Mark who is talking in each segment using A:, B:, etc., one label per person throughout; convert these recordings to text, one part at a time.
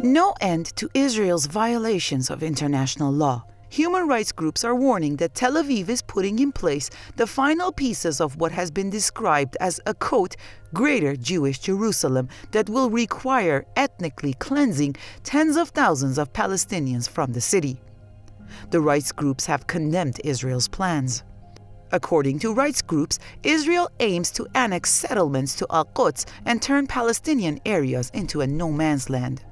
A: No end to Israel's violations of international law. Human rights groups are warning that Tel Aviv is putting in place the final pieces of what has been described as a, quote, greater Jewish Jerusalem that will require ethnically cleansing tens of thousands of Palestinians from the city. The rights groups have condemned Israel's plans. According to rights groups, Israel aims to annex settlements to Al-Quds and turn Palestinian areas into a no-man's land.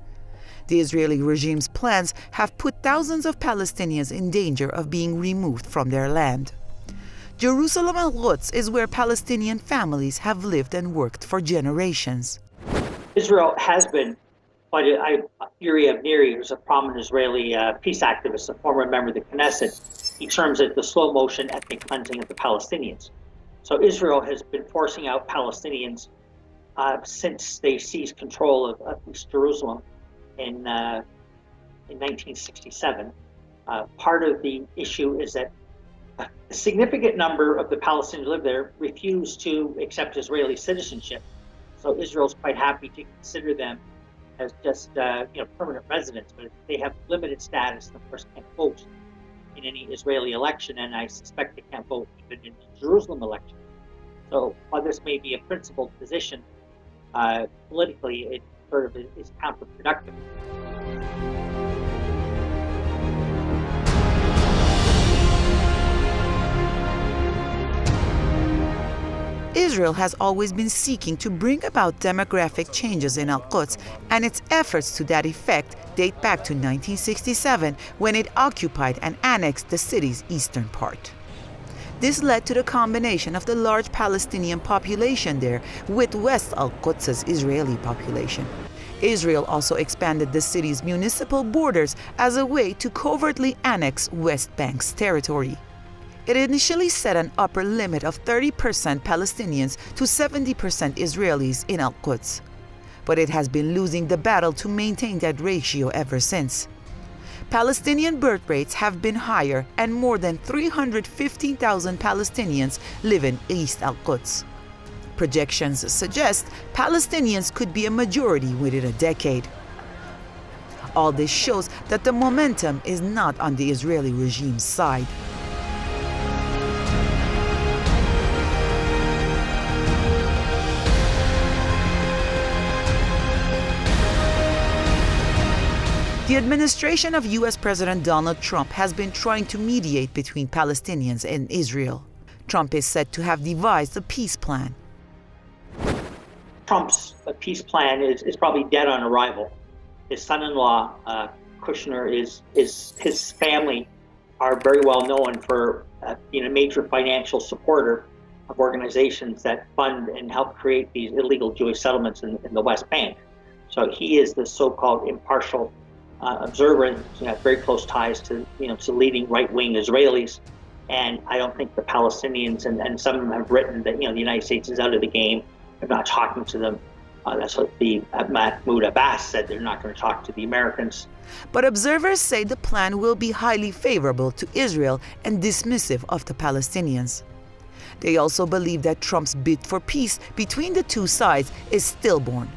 A: The Israeli regime's plans have put thousands of Palestinians in danger of being removed from their land. Jerusalem Al-Quds is where Palestinian families have lived and worked for generations.
B: Israel has been, Yuri Avnery, who's a prominent Israeli peace activist, a former member of the Knesset, he terms it the slow-motion ethnic cleansing of the Palestinians. So Israel has been forcing out Palestinians since they seized control of East Jerusalem in 1967. Part of the issue is that a significant number of the Palestinians who live there refuse to accept Israeli citizenship. So Israel's quite happy to consider them as just permanent residents, but they have limited status and of course can't vote in any Israeli election, and I suspect they can't vote even in the Jerusalem election. So while this may be a principled position, politically it sort of is counterproductive.
A: Israel has always been seeking to bring about demographic changes in Al-Quds, and its efforts to that effect date back to 1967, when it occupied and annexed the city's eastern part. This led to the combination of the large Palestinian population there with West Al-Quds' Israeli population. Israel also expanded the city's municipal borders as a way to covertly annex West Bank's territory. It initially set an upper limit of 30% Palestinians to 70% Israelis in Al-Quds, but it has been losing the battle to maintain that ratio ever since. Palestinian birth rates have been higher, and more than 315,000 Palestinians live in East Al-Quds. Projections suggest Palestinians could be a majority within a decade. All this shows that the momentum is not on the Israeli regime's side. The administration of U.S. President Donald Trump has been trying to mediate between Palestinians and Israel. Trump is said to have devised a peace plan.
B: Trump's peace plan is probably dead on arrival. His son-in-law, Kushner, his family are very well known for being a major financial supporter of organizations that fund and help create these illegal Jewish settlements in the West Bank. So he is the so-called impartial observer, and very close ties to leading right-wing Israelis. And I don't think the Palestinians, and some of them have written that the United States is out of the game. They're not talking to them. That's what the Mahmoud Abbas said. They're not going to talk to the Americans.
A: But observers say the plan will be highly favorable to Israel and dismissive of the Palestinians. They also believe that Trump's bid for peace between the two sides is stillborn.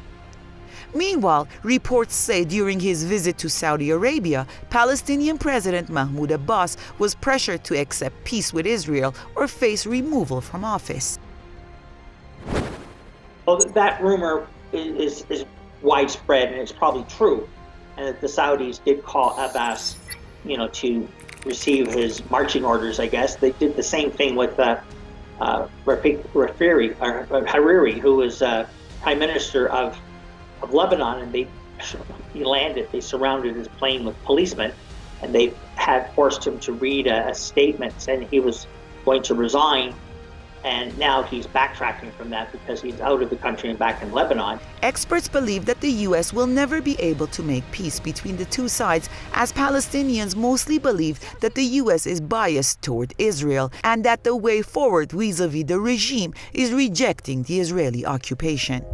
A: Meanwhile, reports say during his visit to Saudi Arabia, Palestinian President Mahmoud Abbas was pressured to accept peace with Israel or face removal from office.
B: Well, that rumor is widespread, and it's probably true. And that the Saudis did call Abbas, to receive his marching orders, I guess. They did the same thing with Hariri, who was Prime Minister of Lebanon, and he landed. They surrounded his plane with policemen, and they had forced him to read a statement saying he was going to resign. And now he's backtracking from that because he's out of the country and back in Lebanon.
A: Experts believe that the U.S. will never be able to make peace between the two sides, as Palestinians mostly believe that the U.S. is biased toward Israel and that the way forward vis-a-vis the regime is rejecting the Israeli occupation.